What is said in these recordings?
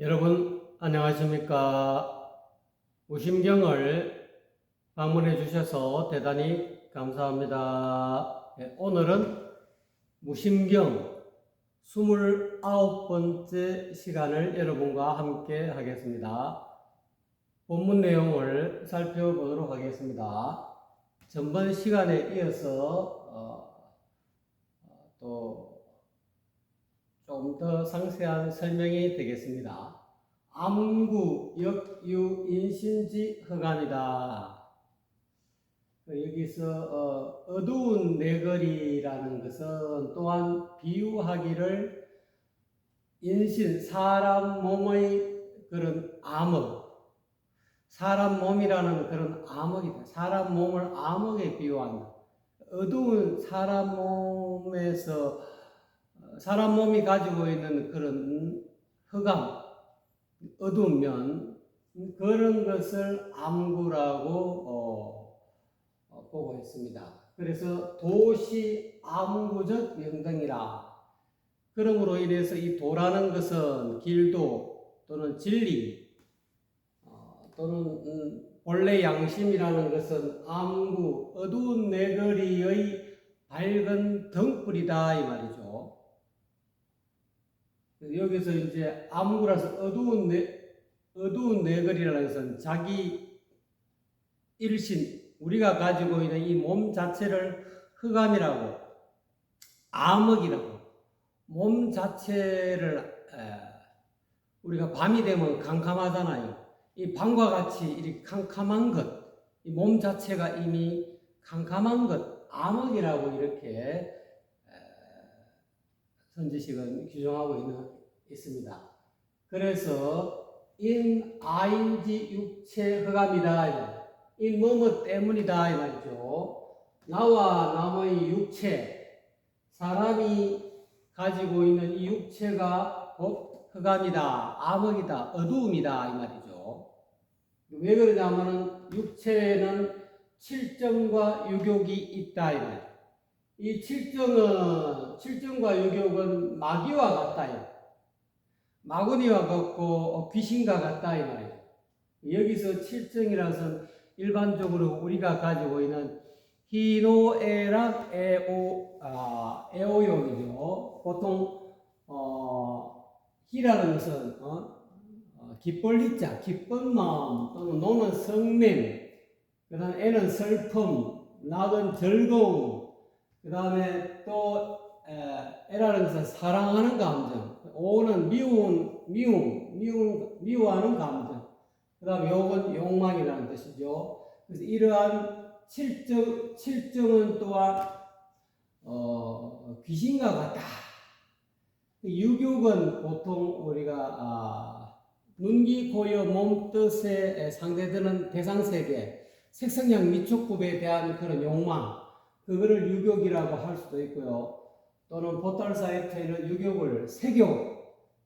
여러분 안녕하십니까? 무심경을 방문해 주셔서 대단히 감사합니다. 오늘은 무심경 29번째 시간을 여러분과 함께 하겠습니다. 본문 내용을 살펴보도록 하겠습니다. 전번 시간에 이어서 또 좀 더 상세한 설명이 되겠습니다. 암구, 역유, 인신지, 허감이다. 여기서 어두운 내거리라는 것은 또한 비유하기를 인신, 사람 몸의 그런 암흑, 사람 몸이라는 그런 암흑이다. 사람 몸을 암흑에 비유한다. 어두운 사람 몸에서 사람 몸이 가지고 있는 그런 흑암, 어두운 면, 그런 것을 암구라고 보고 있습니다. 그래서 도시 암구적 영등이라. 그러므로 인해서 이 도라는 것은 길도 또는 진리 또는 본래 양심이라는 것은 암구, 어두운 내거리의 밝은 등불이다 이 말이죠. 여기서 이제 암구라서 어두운 내거리라는 것은 자기 일신, 우리가 가지고 있는 이 몸 자체를 흑암이라고, 암흑이라고, 몸 자체를 우리가 밤이 되면 캄캄하잖아요. 이 밤과 같이 이렇게 캄캄한 것, 이 몸 자체가 이미 캄캄한 것, 암흑이라고 이렇게 선지식은 규정하고 있습니다. 그래서 인 아인지 육체 흑암이다. 이 뭐뭐 때문이다 이 말이죠. 나와 남의 육체, 사람이 가지고 있는 이 육체가 곧 흑암이다, 암흑이다, 어두움이다 이 말이죠. 왜 그러냐면은 육체에는 칠정과 유욕이 있다 이 말이죠. 이 칠정과 유욕은 마귀와 같다요. 마구니와 같고 귀신과 같다 이 말이죠. 여기서 칠정이라서는 일반적으로 우리가 가지고 있는 희노애락 애오욕이죠. 보통 희라는 것은 기쁠 희자, 기쁜 마음 또는 노는 성냄, 그 다음 애는 슬픔, 낙은 즐거움, 그 다음에 또 애라는 것은 사랑하는 감정, 오는 미워하는 감정, 그 다음에 욕은 욕망이라는 뜻이죠. 그래서 이러한 칠정은 또한 귀신과 같다. 유욕은 보통 우리가 눈기, 고여, 몸, 뜻에 상대되는 대상세계, 색성향 미촉급에 대한 그런 욕망, 그거를 유욕이라고 할 수도 있고요. 또는 보탈 사이트에는 유욕을 색욕,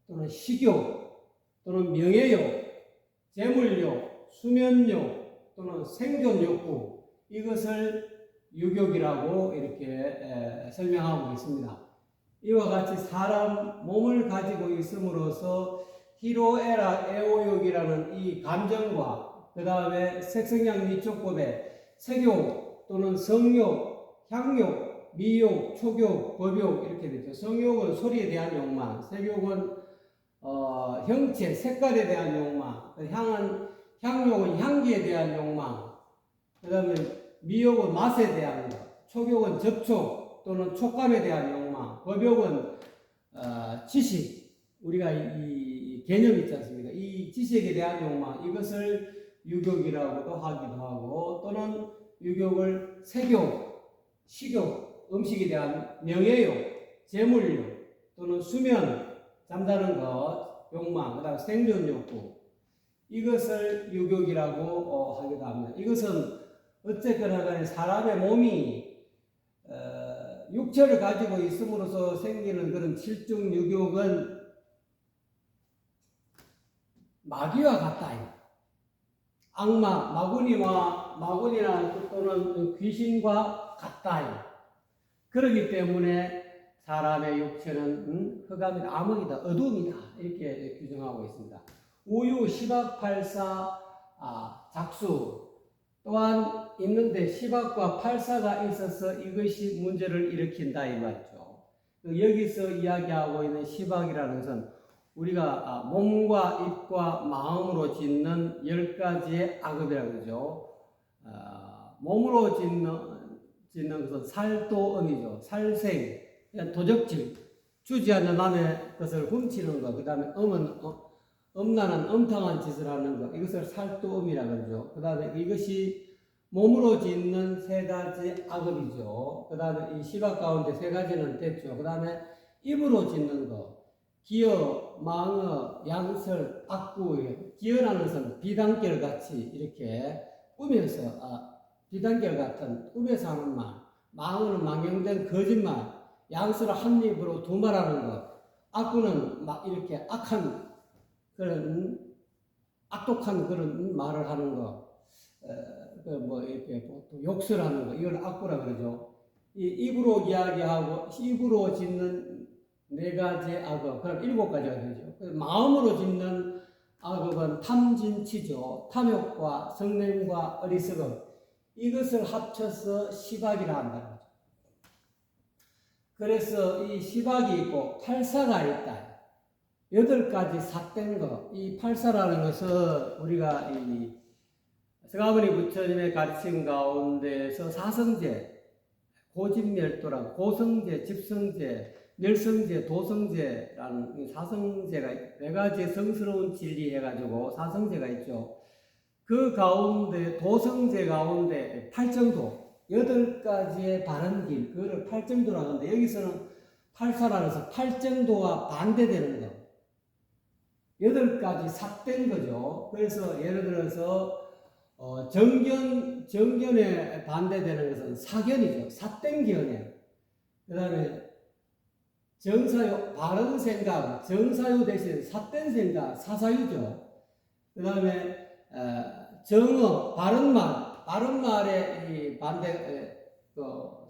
또는 식욕, 또는 명예욕, 재물욕, 수면욕, 또는 생존욕구, 이것을 유욕이라고 이렇게 설명하고 있습니다. 이와 같이 사람 몸을 가지고 있음으로써 희로애락 애오욕이라는 이 감정과 그 다음에 색성향 미촉법의 색욕 또는 성욕, 향욕, 미욕, 촉욕, 법욕 이렇게 되죠. 성욕은 소리에 대한 욕망, 색욕은 형체, 색깔에 대한 욕망, 향욕은 향기에 대한 욕망, 그 다음에 미욕은 맛에 대한 것, 촉욕은 접촉 또는 촉감에 대한 욕망, 법욕은 지식, 우리가 이 개념 있지 않습니까? 이 지식에 대한 욕망, 이것을 유욕이라고도 하기도 하고, 또는 유욕을 색욕, 식욕, 음식에 대한 명예욕, 재물욕, 또는 수면, 잠자는 것, 욕망, 그 다음 생존 욕구, 이것을 유욕이라고 하기도 합니다. 이것은 어쨌거나 간에 사람의 몸이 육체를 가지고 있음으로써 생기는 그런 칠중 유욕은 마귀와 같다. 악마, 마구니나 또는 귀신과 같다. 그렇기 때문에 사람의 육체는 흑암이다, 암흑이다, 어두움이다 이렇게 규정하고 있습니다. 우유, 시박팔사, 작수 또한 있는데 시박과 팔사가 있어서 이것이 문제를 일으킨다 이 말이죠. 여기서 이야기하고 있는 시박이라는 것은 우리가 몸과 입과 마음으로 짓는 10가지의 악업이라고 그러죠. 몸으로 짓는 것은 살도음이죠. 살생, 도적질, 주지 않는 남의 것을 훔치는 것, 그 다음에 음은 음란한 음탕한 짓을 하는 것, 이것을 살도음이라고 그러죠. 그 다음에 이것이 몸으로 짓는 3가지 악업이죠. 그 다음에 이 시박 가운데 3가지는 됐죠. 그 다음에 입으로 짓는 것, 기어, 망어, 양설, 악구, 기어라는 것은 비단결 같이 이렇게 꾸며서, 비단결 같은 꾸며서 하는 말, 망어는 망령된 거짓말, 양설은 한 입으로 두 말하는 것, 악구는 막 이렇게 악한 그런 악독한 그런 말을 하는 거, 뭐 이렇게 또 욕설하는 거, 이걸 악구라 그러죠. 이 입으로 이야기하고 입으로 짓는 4가지 악업, 그럼 7가지가 되죠. 마음으로 짓는 악업은 탐진치죠. 탐욕과 성냄과 어리석음, 이것을 합쳐서 시박이라 한다는 거죠. 그래서 이 시박이 있고 팔사가 있다. 8가지 삿된 것, 이 팔사라는 것은 우리가 이 서가모니 부처님의 가르침 가운데서 사성제, 고집멸도라고, 고성제, 집성제, 멸성제, 도성제라는 사성제가 4가지 성스러운 진리 해가지고 사성제가 있죠. 그 가운데 도성제 가운데 팔정도 8가지의 바른 길, 그거를 팔정도라고 하는데 여기서는 팔사라는 것은 팔정도와 반대되는 것, 8가지 삿된 거죠. 그래서 예를 들어서 정견에 반대되는 것은 사견이죠. 삿된 견이에요. 그 다음에 정사유, 바른 생각, 정사유 대신 삿된 생각, 사사유죠. 그 다음에 정어, 바른 말, 바른 말의 이 반대,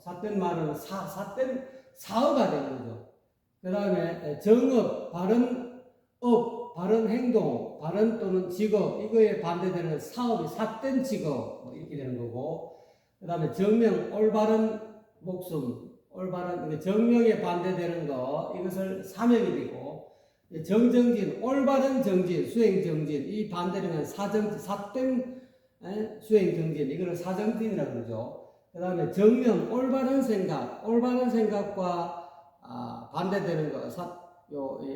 삿된 말은 삿된 사어가 되는 거죠. 그 다음에 정업, 바른 업, 바른 행동, 바른 또는 직업, 이거에 반대되는 사업이 삿된 직업, 뭐 이렇게 되는 거고, 그 다음에 정명, 올바른 목숨, 올바른, 정명에 반대되는 거, 이것을 사명이 되고, 정정진, 올바른 정진, 수행정진, 이 반대되는 사정진, 삿된 수행정진, 이거를 사정진이라고 그러죠. 그 다음에 정명, 올바른 생각과 반대되는 거,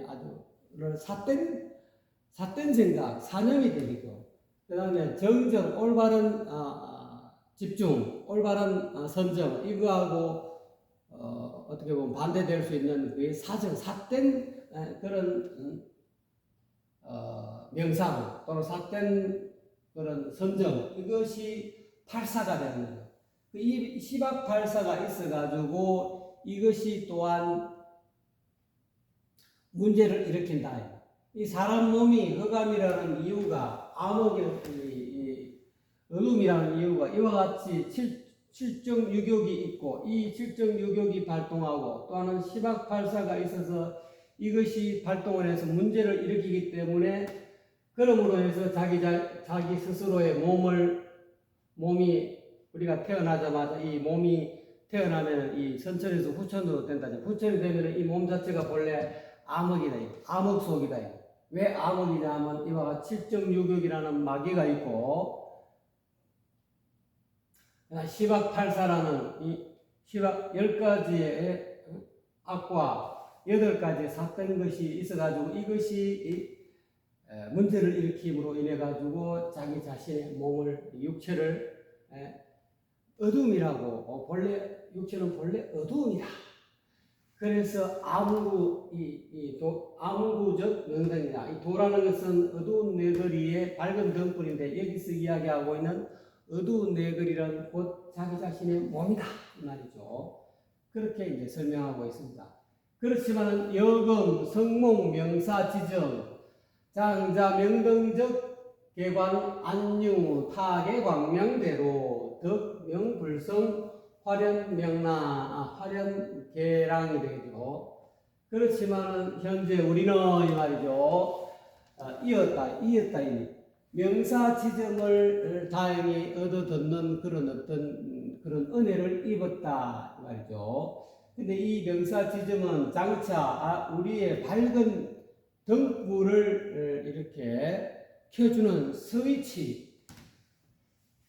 아주 삿된 생각, 사념이 되고, 그 다음에 정정, 올바른 집중, 올바른 선정, 이거하고 어떻게 보면 반대될 수 있는 그 사정, 삿된 그런 명상 또는 삿된 그런 선정, 이것이 팔사가 되는 거예요. 이 시박 팔사가 있어가지고 이것이 또한 문제를 일으킨다. 이 사람 몸이 흑암이라는 이유가, 어둠이라는 이유가 이와 같이 칠정유격이 있고, 이 칠정유격이 발동하고 또 하나는 시박팔사가 있어서 이것이 발동을 해서 문제를 일으키기 때문에, 그러므로 해서 자기 스스로의 몸이 우리가 태어나자마자 이 몸이 태어나면 이 선천에서 후천으로 된다. 후천이 되면 이 몸 자체가 본래 암흑이다. 암흑속이다. 왜 암흑이냐면 이와 같이 칠정유격이라는 마귀가 있고, 시박팔사라는 이 시박 10가지의 악과 8가지 삿된 것이 있어가지고 이것이 문제를 일으킴으로 인해가지고 자기 자신의 몸을, 육체를 어둠이라고, 본래 육체는 본래 어두움이다. 그래서 암구적 명당이다. 이 도라는 것은 어두운 네거리의 밝은 등불인데, 여기서 이야기하고 있는 어두운 네거리는 곧 자기 자신의 몸이다 이 말이죠. 그렇게 이제 설명하고 있습니다. 그렇지만 여금, 성몽, 명사, 지정, 장자, 명등적, 개관, 안유, 타계, 광명대로, 덕, 명, 불성, 화련계랑이 되죠. 그렇지만 현재 우리는 이 말이죠. 이었다. 명사 지점을 다행히 얻어듣는 그런 어떤 그런 은혜를 입었다 이 말이죠. 근데 이 명사 지점은 장차 우리의 밝은 등불을 이렇게 켜주는 스위치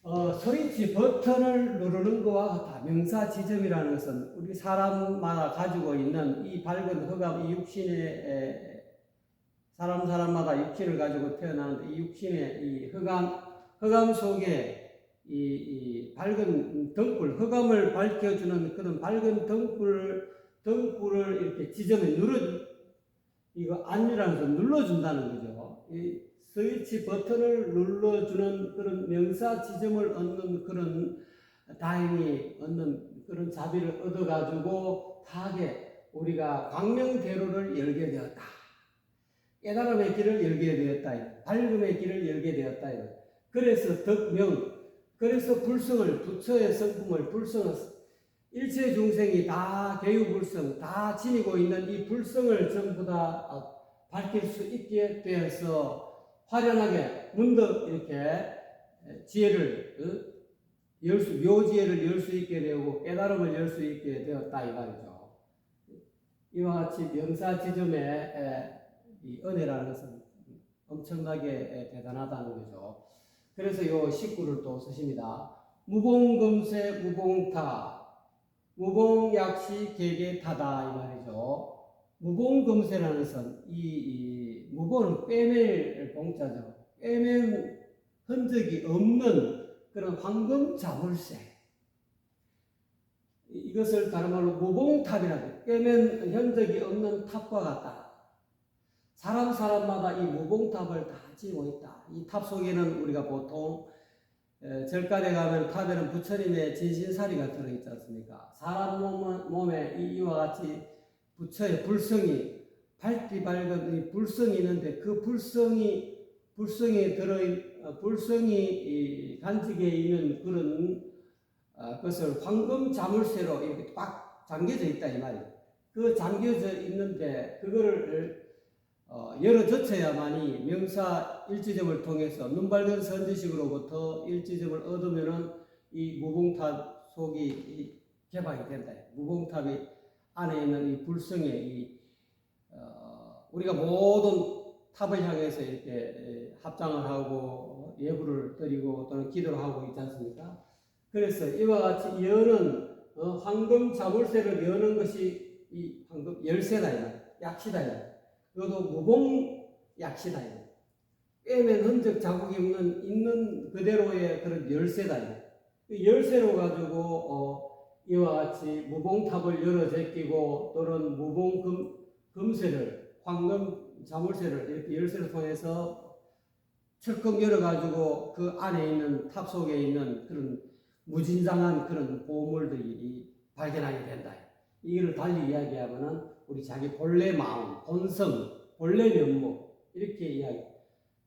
버튼을 누르는 것과 같다. 명사 지점이라는 것은 우리 사람마다 가지고 있는 이 밝은 흑암, 이 육신의 사람마다 육신을 가지고 태어나는데 이 육신의 이 흑암 속에 이 밝은 등불, 흑암을 밝혀주는 그런 밝은 등불을 이렇게 지점에 이거 안이라는 것은 눌러준다는 거죠. 이 스위치 버튼을 눌러주는 그런 명사 지점을 얻는 그런 다행히 얻는 그런 자비를 얻어가지고 다하게 우리가 광명대로를 열게 되었다. 깨달음의 길을 열게 되었다. 밝음의 길을 열게 되었다. 그래서 그래서 불성을 부처의 성품을 일체 중생이 다 개유불성 다 지니고 있는 이 불성을 전부 다 밝힐 수 있게 되어서 화려하게 문득 이렇게 지혜를 묘지혜를 열 수 있게 되고 깨달음을 열 수 있게 되었다 이 말이죠. 이와 같이 명사 지점의 이 은혜라는 것은 엄청나게 대단하다는 거죠. 그래서 이 19를 또 쓰십니다. 무봉금세 무봉타 무봉약시 개개타다 이 말이죠. 무봉금세라는 것은 이 무봉은 꿰맬 봉자죠. 꿰맨 흔적이 없는 그런 황금 자물쇠. 이것을 다른 말로 무봉탑이라고 꿰맨 흔적이 없는 탑과 같다. 사람마다 이 무봉탑을 다 지고 있다. 이 탑 속에는 우리가 보통 절간에 가면 탑에는 부처님의 진신사리가 들어있지 않습니까? 사람 몸에 이와 같이 부처의 불성이 밝디 밝은 이 불성이 있는데 그 불성이 간직에 있는 그런 것을 황금 자물쇠로 이렇게 꽉 잠겨져 있다 이 말이에요. 그 잠겨져 있는데 그거를 열어젖혀야만이 명사 일지점을 통해서 눈밝은 선지식으로부터 일지점을 얻으면은 이 무봉탑 속이 개방이 된다. 무봉탑이 안에 있는 이 불성의 우리가 모든 탑을 향해서 이렇게 합장을 하고 예불을 드리고 또는 기도를 하고 있지 않습니까? 그래서 이와 같이 여는 황금 자물쇠를 여는 것이 이 황금 열쇠다, 약시다. 이것도 무봉약시다. 꿰맨 흔적 자국이 있는 그대로의 그런 열쇠다. 그 열쇠로 가지고 이와 같이 무봉탑을 열어 제끼고 또는 무봉금세를 황금 자물쇠를 이렇게 열쇠를 통해서 철컥 열어가지고 그 안에 있는 탑 속에 있는 그런 무진장한 그런 보물들이 발견하게 된다. 이걸 달리 이야기하면은 우리 자기 본래 마음, 본성, 본래 면목 이렇게 이야기.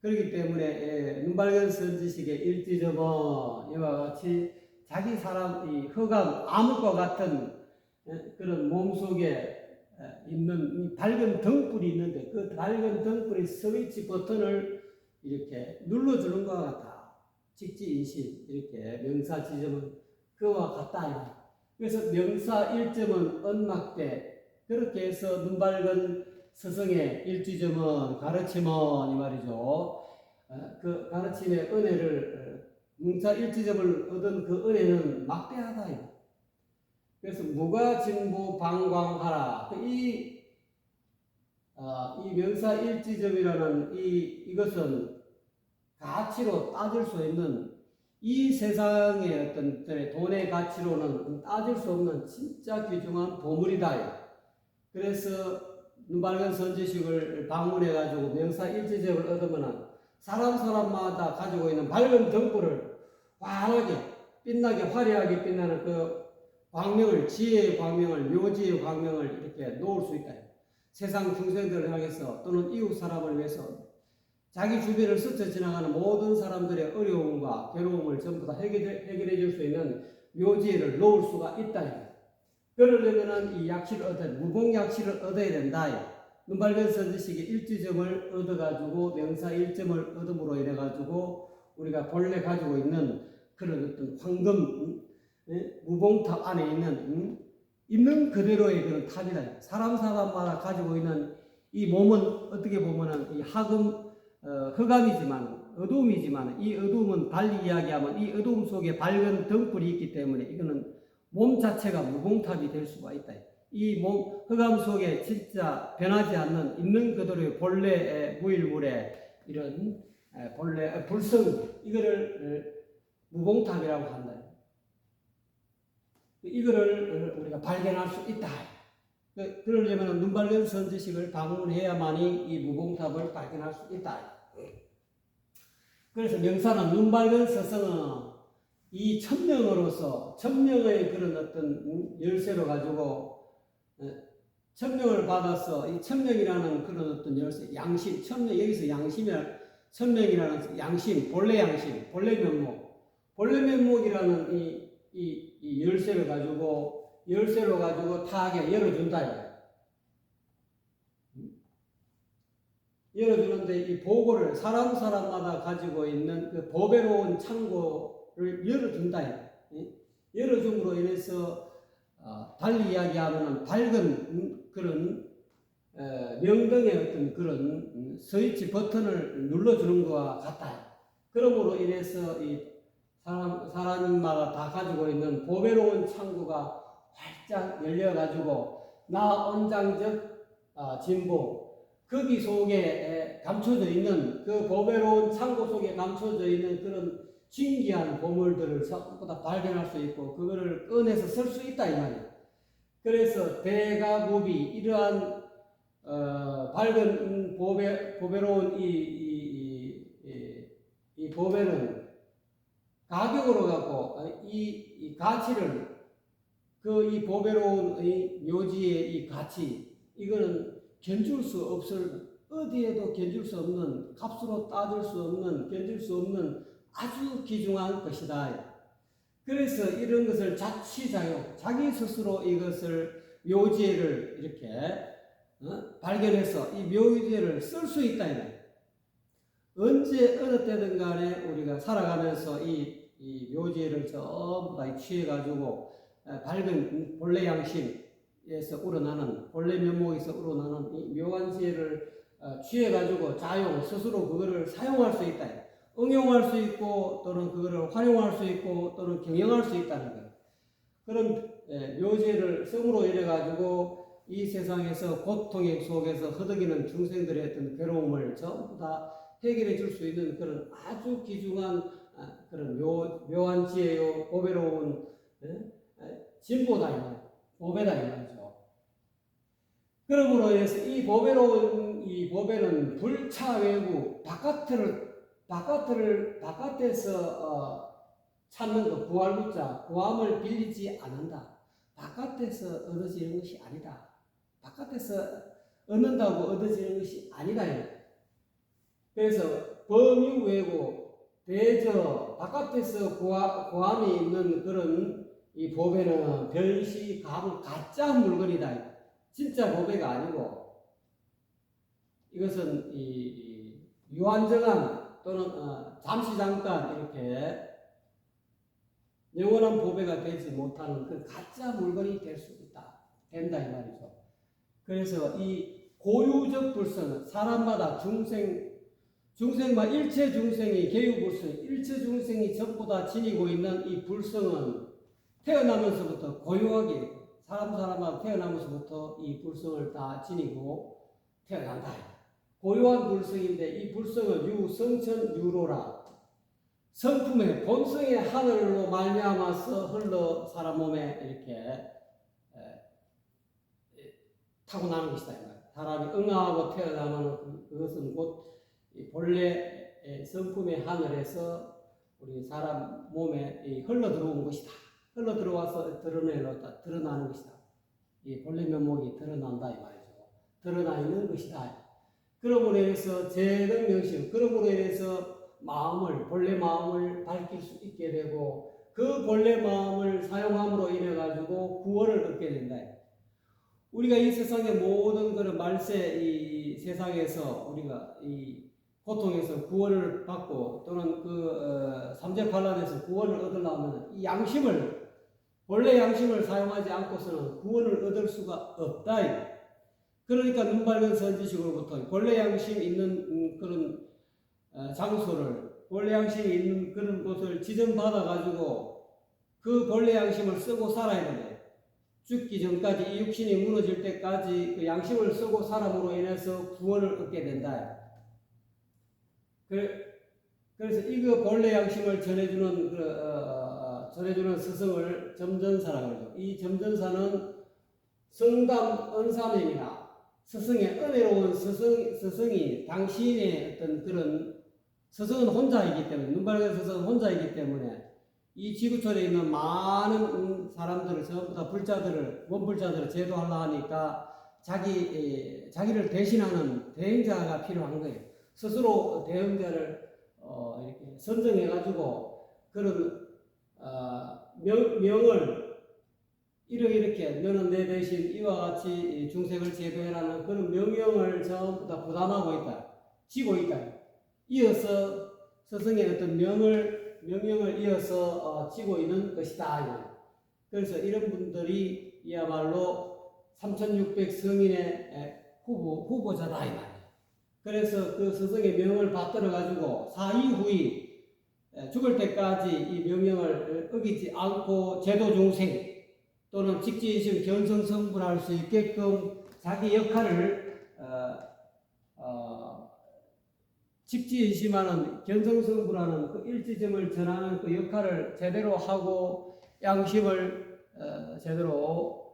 그렇기 때문에 눈밝은 선지식의 일지점은 이와 같이 자기 사람 이 흑암 암흑과 같은 그런 몸 속에 있는 이 밝은 등불이 있는데 그 밝은 등불의 스위치 버튼을 이렇게 눌러주는 것과 같다. 직지인신 이렇게 명사 지점은 그와 같다. 그래서 명사 일점은 언막대 그렇게 해서 눈밝은 스승의 일지점은 가르침은 이 말이죠. 그 가르침의 은혜를 명사 일지점을 얻은 그 은혜는 막대하다. 그래서 무가진부 방광하라. 이 명사 일지점이라는 이것은 가치로 따질 수 있는 이 세상의 어떤 돈의 가치로는 따질 수 없는 진짜 귀중한 보물이다. 그래서 눈밝은 선지식을 방문해가지고 명사 일지점을 얻으면 사람마다 가지고 있는 밝은 등불을 환하게 빛나게 화려하게 빛나는 그 광명을 지혜의 광명을 묘지의 광명을 이렇게 놓을 수 있다. 세상 중생들을 향해서 또는 이웃 사람을 위해서 자기 주변을 스쳐 지나가는 모든 사람들의 어려움과 괴로움을 전부 다 해결해 줄 수 있는 묘지를 놓을 수가 있다. 그러려면은 이 약실을 무공약실을 얻어야 된다. 눈밝은 선지식의 일지점을 얻어가지고 명사 1점을 얻음으로 인해가지고 우리가 본래 가지고 있는 그런 어떤 황금 무봉탑 안에 있는 그대로의 그런 탑이다. 사람마다 가지고 있는 이 몸은 어떻게 보면은 이 흑암이지만 어두움이지만 이 어두움은 달리 이야기하면 이 어두움 속에 밝은 등불이 있기 때문에 이거는 몸 자체가 무공탑이 될 수가 있다. 이 몸 흑암 속에 진짜 변하지 않는 있는 그대로의 본래의 무일물의 이런 본래 불성 이거를 무공탑이라고 한다. 이거를 우리가 발견할 수 있다. 그러려면 눈밝은 선지식을 방문해야만이 이 무공탑을 발견할 수 있다. 그래서 명사는 눈밝은 서성은 이 천명의 그런 어떤 열쇠로 가지고 천명을 받아서 이 천명이라는 그런 어떤 열쇠, 양심, 천명 여기서 양심이라 천명이라는 양심, 본래 양심, 본래 면목이라는 이 열쇠를 가지고 타하게 열어준다. 열어주는데 이 보고를 사람마다 가지고 있는 그 보배로운 창고를 열어준다. 열어줌으로 인해서 달리 이야기하면 밝은 그런 명등의 어떤 그런 스위치 버튼을 눌러주는 것과 같다. 그러므로 인해서 이 사람마다 다 가지고 있는 보배로운 창구가 활짝 열려가지고 나 온장적 진보 거기 속에 감춰져 있는 그 보배로운 창고 속에 감춰져 있는 그런 신기한 보물들을 전부 다 발견할 수 있고 그거를 꺼내서 쓸 수 있다 이 말이에요. 그래서 대가법이 이러한 밝은 보배로운 이 보배는 가격으로 갖고 이 가치를 이 보배로운 이 묘지의 이 가치 이거는 견줄 수 없을 어디에도 견줄 수 없는 값으로 따질 수 없는 견줄 수 없는 아주 귀중한 것이다. 그래서 이런 것을 자취자용 자기 스스로 이것을 묘지를 이렇게 발견해서 이 묘지를 쓸 수 있다. 언제 어느 때든 간에 우리가 살아가면서 이 묘지를 전부 다 취해가지고 밝은 본래 양심에서 우러나는 본래 면목에서 우러나는 이 묘한 지혜를 취해가지고 자용 스스로 그거를 사용할 수 있다. 응용할 수 있고 또는 그거를 활용할 수 있고 또는 경영할 수 있다는 거예요. 그런 묘지를 성으로 인해가지고 이 세상에서 고통의 속에서 허덕이는 중생들의 어떤 괴로움을 전부 다 해결해 줄 수 있는 그런 아주 귀중한 그런 묘한 지혜요 보배로운 진보다 이 말이에요. 보배다 이 말이죠. 그러므로 해서 이 보배로운 이 보배는 불차외구 바깥에서 찾는 것 부활무자 구함을 빌리지 않는다. 바깥에서 얻어지는 것이 아니다. 바깥에서 얻는다고 얻어지는 것이 아니다. 그래서 범유외고 대저 바깥에서 구함이 있는 그런 이 보배는 별시 가짜 물건이다. 진짜 보배가 아니고 이것은 이 유한정한 또는 잠시 잠깐 이렇게 영원한 보배가 되지 못하는 그 가짜 물건이 될 수 된다 이 말이죠. 그래서 이 고유적 불성은 사람마다 중생만 일체 중생이 개유불성, 일체 중생이 전부 다 지니고 있는 이 불성은 태어나면서부터 고유하게 사람마다 태어나면서부터 이 불성을 다 지니고 태어난다. 고유한 불성인데 이 불성은 유성천유로라. 성품의 본성의 하늘로 말미암아서 흘러 사람 몸에 이렇게 타고나는 것이다. 사람이 응아하고 태어나면 그것은 곧 본래 성품의 하늘에서 우리 사람 몸에 흘러 들어온 것이다. 흘러 들어와서 드러나는 것이다. 이 본래 면목이 드러난다 이 말이죠. 드러나 있는 것이다. 그러므로 인해서 재능명심, 그러므로 인해서 본래 마음을 밝힐 수 있게 되고 그 본래 마음을 사용함으로 인해 가지고 구원을 얻게 된다. 우리가 이 세상의 모든 그런 말세 이 세상에서 우리가 이 고통에서 구원을 받고 또는 그 삼재환란에서 구원을 얻으려면 이 양심을 본래 양심을 사용하지 않고서는 구원을 얻을 수가 없다. 그러니까 눈밝은 선지식으로부터 본래 양심 있는 그런 장소를 본래 양심이 있는 그런 곳을 지정받아 가지고 그 본래 양심을 쓰고 살아야 된다. 죽기 전까지 이 육신이 무너질 때까지 그 양심을 쓰고 살아므로 인해서 구원을 얻게 된다. 그래서 이거 본래 양심을 전해주는 전해주는 스승을 점전사라고 하죠. 이 점전사는 성담 은사명이나 스승의 은혜로운 스승이 당신의 어떤 그런 스승은 혼자이기 때문에 눈밝은 스승은 혼자이기 때문에 이 지구촌에 있는 많은 사람들을 전부 다 원불자들을 제도하려 하니까 자기를 대신하는 대행자가 필요한 거예요. 스스로 대행자를 이렇게 선정해가지고 그런 명을 이렇게 너는 내 대신 이와 같이 중생을 제도해라는 그런 명령을 전부 다 부담하고 있다. 지고 있다. 이어서 스승의 어떤 명령을 이어서 지고 있는 것이다. 그래서 이런 분들이 이야말로 3600 성인의 후보자다. 이 말이에요. 그래서 그 스승의 명을 받들어 가지고 사이후이 죽을 때까지 이 명령을 어기지 않고 제도 중생 또는 직지이심 견성성불할 수 있게끔 자기 역할을 직지이심하는 견성성불하는 그 일지점을 전하는 그 역할을 제대로 하고 양심을 제대로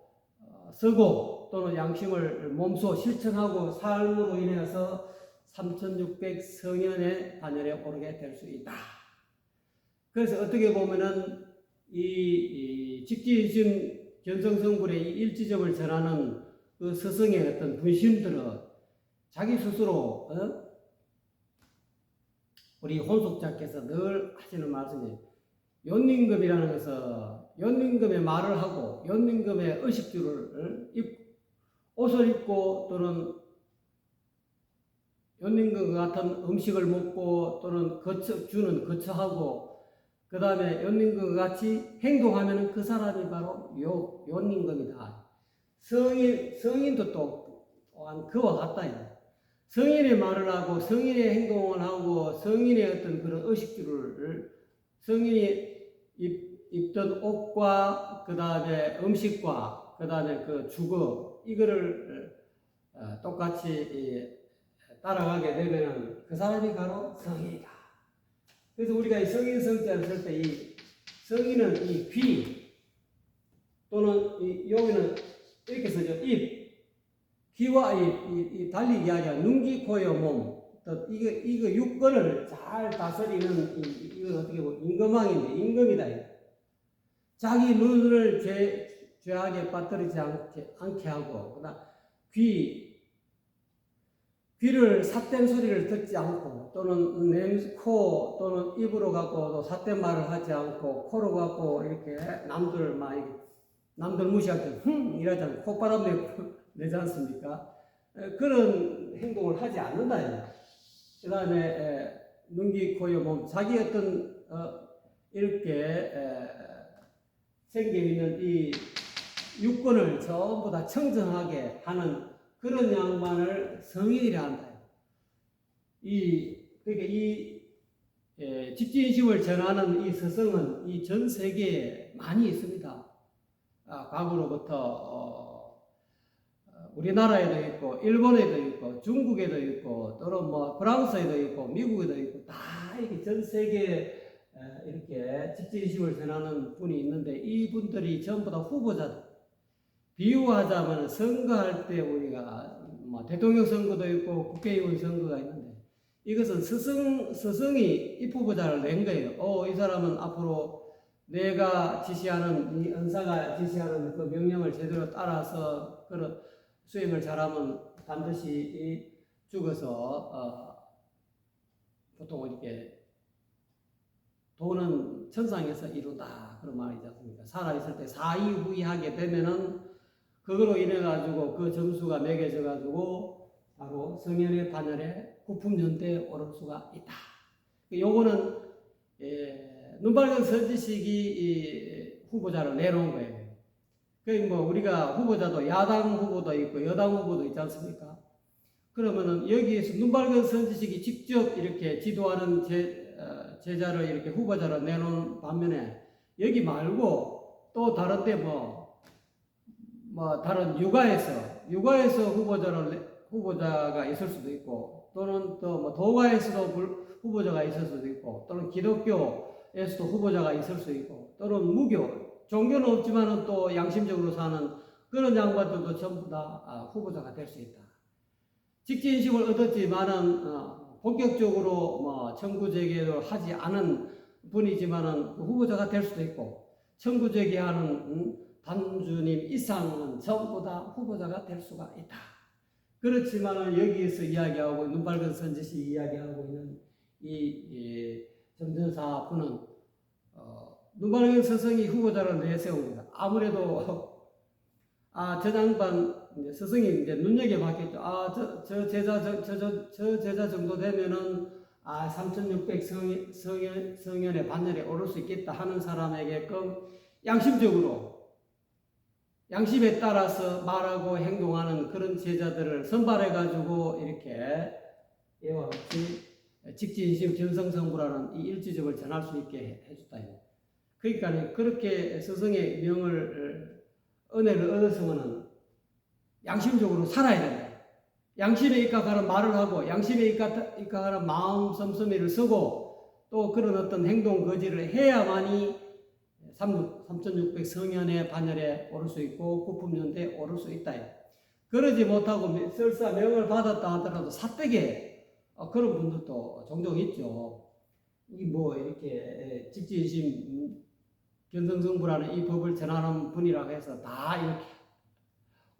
쓰고 또는 양심을 몸소 실천하고 삶으로 인해서 3600 성현의 단열에 오르게 될 수 있다. 그래서 어떻게 보면은 이 직지이심 견성성불의 이 일지점을 전하는 그 스승의 어떤 분신들은 자기 스스로 우리 혼속자께서 늘 하시는 말씀이 연임금이라는 것은 연임금의 말을 하고 연임금의 의식주를 옷을 입고 또는 연임금 같은 음식을 먹고 또는 주는 거처하고 그 다음에 연임금 같이 행동하면 그 사람이 바로 연임금이다. 성인도 또한 그와 같다. 성인의 말을 하고 성인의 행동을 하고 성인의 어떤 그런 의식주를 성인이 입던 옷과 그 다음에 음식과 그 다음에 그 주거 이거를 똑같이 따라가게 되면 그 사람이 바로 성인이다. 그래서 우리가 이 성인 성자를 쓸 때 이 성인은 이 귀 또는 여기는 이렇게 쓰죠. 입 귀와 이 달리 이야기한 눈, 귀, 코, 여, 몸. 이거 육권을 잘 다스리는 이건 어떻게 보면 임금왕인데 임금이다. 자기 눈을 죄악에 빠뜨리지 않게 하고 그다음 귀를 삿된 소리를 듣지 않고 또는 코 또는 입으로 갖고 삿된 말을 하지 않고 코로 갖고 이렇게 남들 무시할 때 이러지 않고 콧바람 내지 않습니까? 그런 행동을 하지 않는다. 그 다음에 눈기 코여 몸 자기 어떤 이렇게 생겨있는 이 육권을 전부 다 청정하게 하는 그런 양반을 성인이라 한다. 그러니까 직지인심을 전하는 이 스승은 이 전 세계에 많이 있습니다. 과거로부터 우리나라에도 있고 일본에도 있고 중국에도 있고 또는 뭐 프랑스에도 있고 미국에도 있고 다 이렇게 전 세계에 이렇게 직지인심을 전하는 분이 있는데 이분들이 전부 다 후보자들. 비유하자면 선거할 때 우리가 뭐 대통령 선거도 있고 국회의원 선거가 있는데 이것은 스승이 입후보자를 낸 거예요. 이 사람은 앞으로 내가 지시하는 이 은사가 지시하는 그 명령을 제대로 따라서 그런 수행을 잘하면 반드시 죽어서 보통 이렇게 도는 천상에서 이루다 그런 말이지 않습니까? 살아있을 때 사이후이하게 되면은 그거로 인해 가지고 그 점수가 매겨져 가지고 바로 성현의 반열에 구품연대에 오를 수가 있다. 요거는 눈 밝은 선지식이 후보자를 내놓은 거예요. 뭐 우리가 후보자도 야당 후보도 있고 여당 후보도 있지 않습니까? 그러면은 여기에서 눈 밝은 선지식이 직접 이렇게 지도하는 제자를 이렇게 후보자로 내놓은 반면에 여기 말고 또 다른데 다른 육아에서 후보자가 있을 수도 있고 또는 또 도가에서도 후보자가 있을 수도 있고 또는 기독교에서도 후보자가 있을 수 있고 또는 무교 종교는 없지만은 또 양심적으로 사는 그런 양반들도 전부 다 후보자가 될 수 있다. 직지인심을 얻었지만은 본격적으로 청구제기를 하지 않은 분이지만은 후보자가 될 수도 있고 청구제기하는 단주님 이상은 전부 다 후보자가 될 수가 있다. 그렇지만은 여기에서 이야기하고 눈 밝은 선지식 이야기하고 있는 이 점전사 분은 눈 밝은 스승이 후보자를 내세웁니다. 아무래도 저 양반 스승이 이제 눈여겨봤겠죠. 저 제자 정도 되면은 3600 성현의 반열에 오를 수 있겠다 하는 사람에게끔 양심에 따라서 말하고 행동하는 그런 제자들을 선발해가지고 이렇게 이와 같이 직지인심 견성성부라는 이 일지점을 전할 수 있게 해줬다. 그러니까 그렇게 스승의 은혜를 얻었으면은 양심적으로 살아야 된다. 양심에 입각하는 말을 하고 양심에 입각하는 마음 씀씀이를 쓰고 또 그런 어떤 행동 거지를 해야만이 3600 성현의 반열에 오를 수 있고 구품연대에 오를 수 있다. 그러지 못하고 설사 명을 받았다 하더라도 사택에 그런 분들도 종종 있죠. 이렇게 직지인심 견성성부라는 이 법을 전하는 분이라고 해서 다 이렇게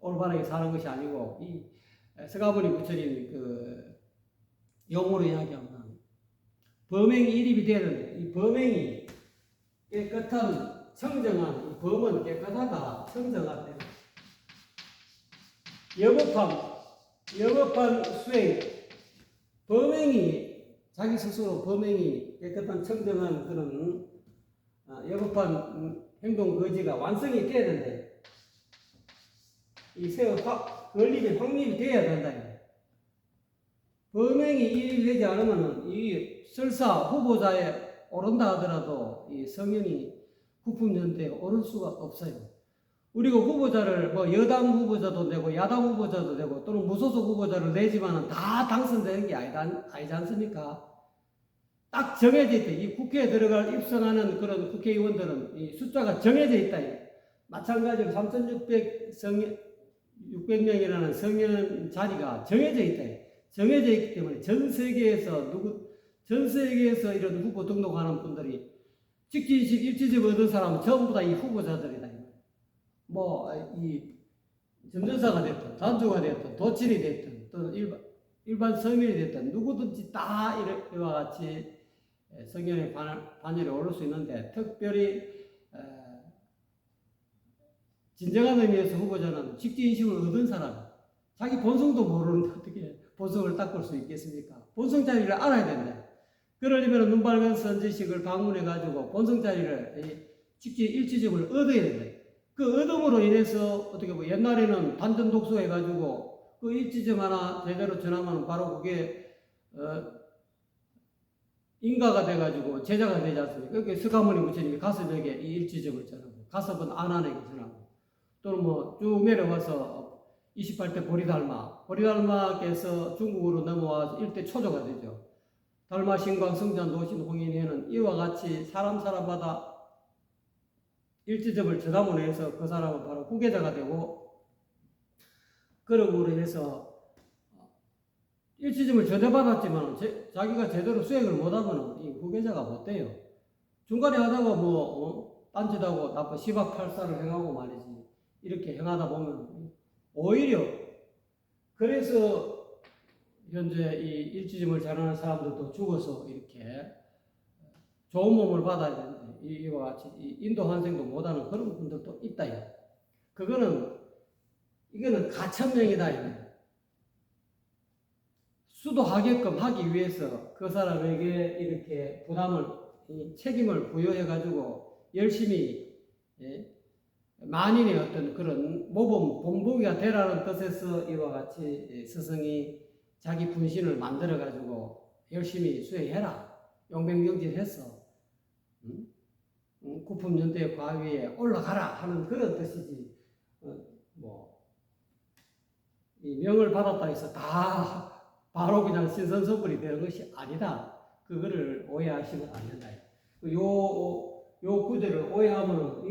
올바르게 사는 것이 아니고 이 서가모니 부처님 그 용어로 이야기하면 범행이 일입이 되어야 되는데 이 범행이 깨끗한 청정한 이 범은 깨끗하다 청정하다 여법한 수행 범행이 자기 스스로 범행이 깨끗한 청정한 그런 여법한 행동 거지가 완성이 돼야 된다. 이 세월 건립이 확립이 돼야 된다. 범행이 일되지 않으면 이 설사 후보자에 오른다 하더라도 이 성현이 구품연대에 오를 수가 없어요. 우리가 후보자를 여당 후보자도 되고 야당 후보자도 되고 또는 무소속 후보자를 내지만은 다 당선되는 게 아니지 않습니까? 딱 정해져 있다. 이 국회에 들어갈 입성하는 그런 국회의원들은 이 숫자가 정해져 있다. 마찬가지로 3600명이라는 성현 자리가 정해져 있다. 정해져 있기 때문에 전 세계에서 이런 후보 등록하는 분들이 직지인심 일지점 얻은 사람은 전부 다 이 후보자들이다. 이 점전사가 됐든 단주가 됐든 도친이 됐든 또 일반 서민이 됐든 누구든지 다 이와 같이 성현의 반열에 오를 수 있는데 특별히 진정한 의미에서 후보자는 직지인심을 얻은 사람, 자기 본성도 모르는데 어떻게 본성을 닦을 수 있겠습니까? 본성 자리를 알아야 된다. 그러려면 눈 밝은 선지식을 방문해가지고 본성 자리를 일지점을 얻어야 된다. 그 얻음으로 인해서 어떻게 옛날에는 단전 독서해가지고 그 일지점 하나 제대로 전하면 바로 그게 인가가 돼가지고 제자가 되지 않습니까? 그렇게 서가모니 부처님이 가섭에게 이 일지점을 전하고 가섭은 아난에게 전하고 또는 쭉 내려와서 28대 보리달마께서 중국으로 넘어와서 일대 초조가 되죠. 달마 신광 성전 노신 홍인회는 이와 같이 사람마다 일지점을 전함으로 해서 그 사람은 바로 후계자가 되고 그러므로 해서 일지점을 전해받았지만 자기가 제대로 수행을 못하면 이 후계자가 못 돼요. 중간에 하다가 딴짓하고 나쁜 시박팔사를 행하고 말이지 이렇게 행하다 보면 오히려 그래서 현재 이 일지점을 전하는 사람들도 죽어서 이렇게 좋은 몸을 받아야 되는데 이와 같이 인도 환생도 못하는 그런 분들도 있다. 이거는 가천명이다. 수도하게끔 하기 위해서 그 사람에게 이렇게 책임을 부여해가지고 열심히 만인의 어떤 그런 모범 본보기가 되라는 뜻에서 이와 같이 스승이 자기 분신을 만들어가지고 열심히 수행해라. 용맹정진해서 구품연대 과위에 올라가라 하는 그런 뜻이지. 이 명을 받았다 해서 다 바로 그냥 신선선불이 되는 것이 아니다. 그거를 오해하시면 안 된다. 요 구절을 오해하면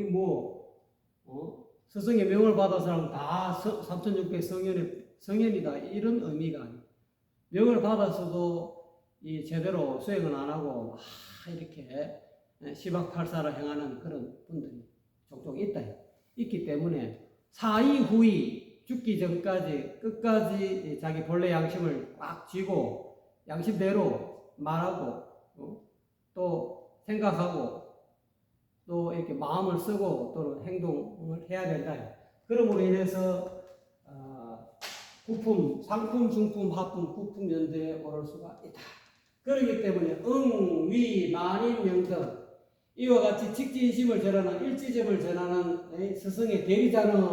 스승의 명을 받은 사람 다 3600 성현이다 이런 의미가 아니에요. 명을 받았어도 이 제대로 수행을 안 하고 이렇게 시박팔사를 행하는 그런 분들이 종종 있기 때문에 사이후이 죽기 전까지 끝까지 자기 본래 양심을 꽉 쥐고 양심대로 말하고 또 생각하고 또 이렇게 마음을 쓰고 또는 행동을 해야 된다. 그러므로 인해서 구품, 상품, 중품, 하품, 구품 연대에 오를 수가 있다. 그렇기 때문에 위, 만인, 명등 이와 같이 직진심을 전하는 일지점을 전하는 스승의 대리자는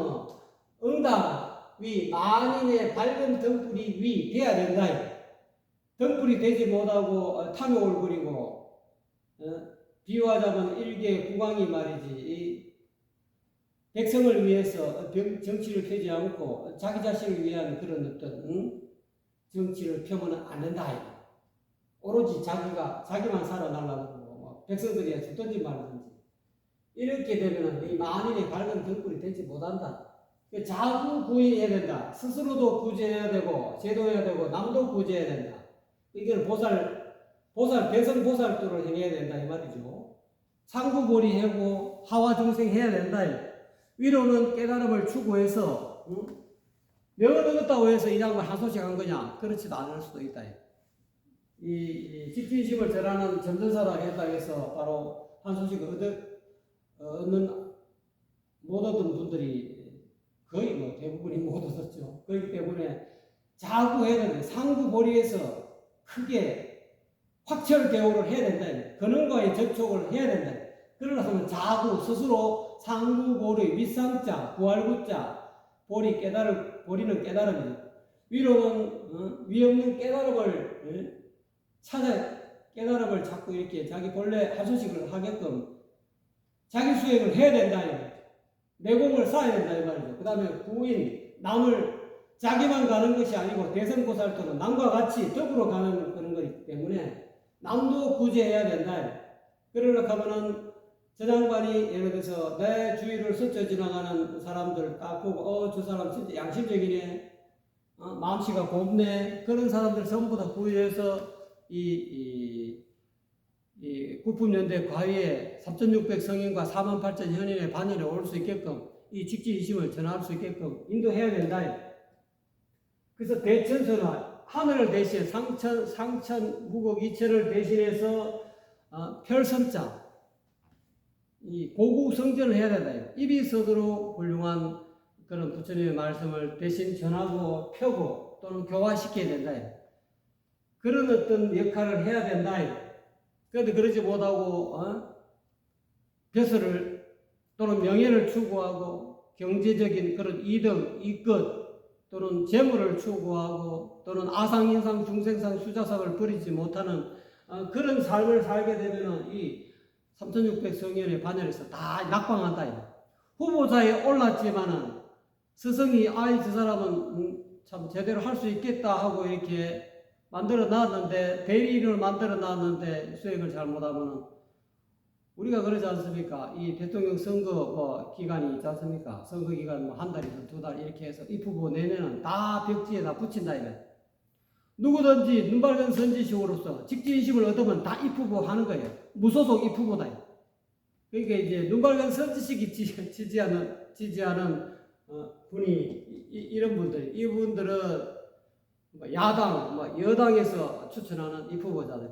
응답, 위, 만인의 밝은 등불이 위 돼야 된다. 등불이 되지 못하고 탐욕을 부리고 비유하자면 일개 국왕이 말이지 백성을 위해서 정치를 펴지 않고 자기 자신을 위한 그런 어떤 정치를 펴면 안 된다. 오로지 자기만 살아나려고 백성들이 죽든지 말든지 이렇게 되면 이 만인의 밝은 등불이 되지 못한다. 자구 구해야 된다. 스스로도 구제해야 되고 제도해야 되고 남도 구제해야 된다. 이걸 배선 보살도를 행해야 된다 이 말이죠. 상구보리하고 하와 중생 해야 된다. 위로는 깨달음을 추구해서 명을 얻었다고 해서 이 양반 한 소식 한 거냐? 그렇지도 않을 수도 있다. 이 직진심을 전하는 점전사라 했다 해서 바로 한 소식을 못 얻은 분들이 거의 대부분이 못 얻었죠. 그렇기 때문에 자구해야 된다. 상구보리에서 크게 확철대오를 해야 된다. 근원과의 접촉을 해야 된다. 그러려면 자구 스스로 상구보리 윗상자 구할구자 보리는 깨달음이죠. 위로는 위없는 깨달음을 깨달음을 자꾸 이렇게 자기 본래 하소식을 하게끔 자기 수행을 해야 된다. 내공을 쌓아야 된다 이 말이죠. 그 다음에 구인 남을 자기만 가는 것이 아니고 대선보살도는 남과 같이 더불어 가는 그런 거기 때문에 남도 구제해야 된다. 그러려고 하면은 저 장관이 예를 들어서 내 주위를 스쳐 지나가는 사람들 딱 보고 저 사람 진짜 양심적이네, 마음씨가 곱네, 그런 사람들 전부 다 구해서 이 구품연대 과위에 3600 성인과 48,000 현인의 반열에 올 수 있게끔 이 직지이심을 전할 수 있게끔 인도해야 된다. 그래서 대천선화 하늘을 대신 상천 무국 이천을 대신해서 별선자 이 고구 성전을 해야 된다. 입이 서도록 훌륭한 그런 부처님의 말씀을 대신 전하고 펴고 또는 교화시켜야 된다. 그런 어떤 역할을 해야 된다. 그런데 그러지 못하고 벼슬을 또는 명예를 추구하고 경제적인 그런 이득, 이끝 또는 재물을 추구하고 또는 아상인상, 중생상, 수자상을 버리지 못하는 그런 삶을 살게 되면은 이 3600 성현의 반열에서 다 낙방한다. 후보자에 올랐지만은 스승이 저 사람은 참 제대로 할 수 있겠다 하고 이렇게 만들어 놨는데 대리인을 만들어 놨는데 수행을 잘못하면은 우리가 그러지 않습니까? 이 대통령 선거 기간이 있지 않습니까? 선거 기간 한 달이든 두 달 이렇게 해서 입후보 내내는 다 벽지에다 붙인다 이거. 누구든지 눈밝은 선지식으로서 직진심을 얻으면 다 입후보 하는 거예요. 무소속 입후보다. 그러니까 이제 눈밝은 선지식이 지지하는 분이 이런 분들, 이분들은 야당, 여당에서 추천하는 입후보자들.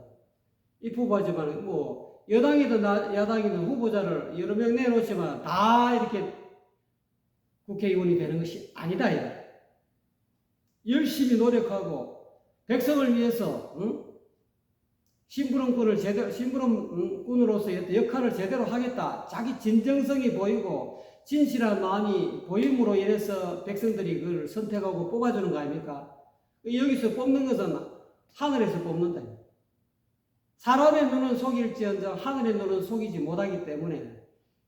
입후보지만 여당이든 야당이든 후보자를 여러 명 내놓지만 다 이렇게 국회의원이 되는 것이 아니다. 열심히 노력하고 백성을 위해서 심부름꾼으로서의 역할을 제대로 하겠다. 자기 진정성이 보이고 진실한 마음이 보임으로 인해서 백성들이 그걸 선택하고 뽑아주는 거 아닙니까? 여기서 뽑는 것은 하늘에서 뽑는다. 사람의 눈은 속일지언정 하늘의 눈은 속이지 못하기 때문에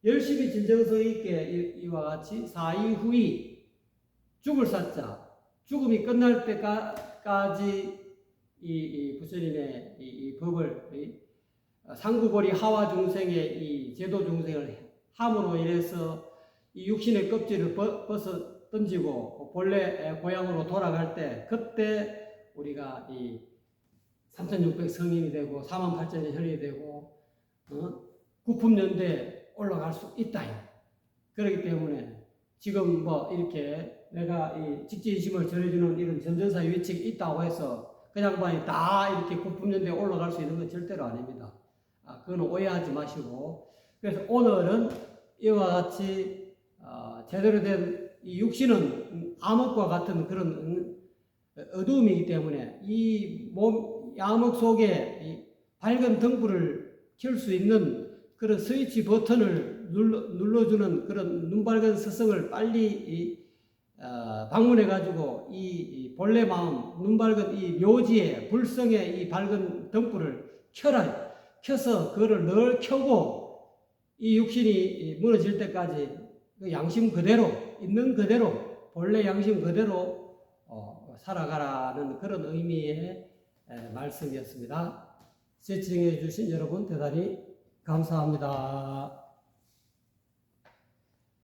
열심히 진정성 있게 이와 같이 사이후이 죽을 사자, 죽음이 끝날 때까지 이 부처님의 이 법을 상구고리 하와 중생의 이 제도 중생을 함으로 인해서 이 육신의 껍질을 벗어 던지고 본래 고향으로 돌아갈 때 그때 우리가 이 3600 성인이 되고 48,000년 혈이 되고 구품연대에 올라갈 수 있다. 그렇기 때문에 지금 뭐 이렇게 내가 이 직지의심을 전해주는 이런 전전사 위책이 있다고 해서 그냥 다 이렇게 구품연대에 올라갈 수 있는 건 절대로 아닙니다. 그건 오해하지 마시고, 그래서 오늘은 이와 같이 제대로 된 이 육신은 암흑과 같은 그런 어두움이기 때문에 이 몸 암흑 속에 이 밝은 등불을 켤 수 있는 그런 스위치 버튼을 눌러주는 그런 눈밝은 스승을 빨리 방문해 가지고 이 본래 마음 눈밝은 이 묘지에 불성의 이 밝은 등불을 켜서 그거를 늘 켜고 이 육신이 무너질 때까지 그 양심 그대로 있는 그대로 본래 양심 그대로 살아가라는 그런 의미의 말씀이었습니다. 시청해 주신 여러분 대단히 감사합니다.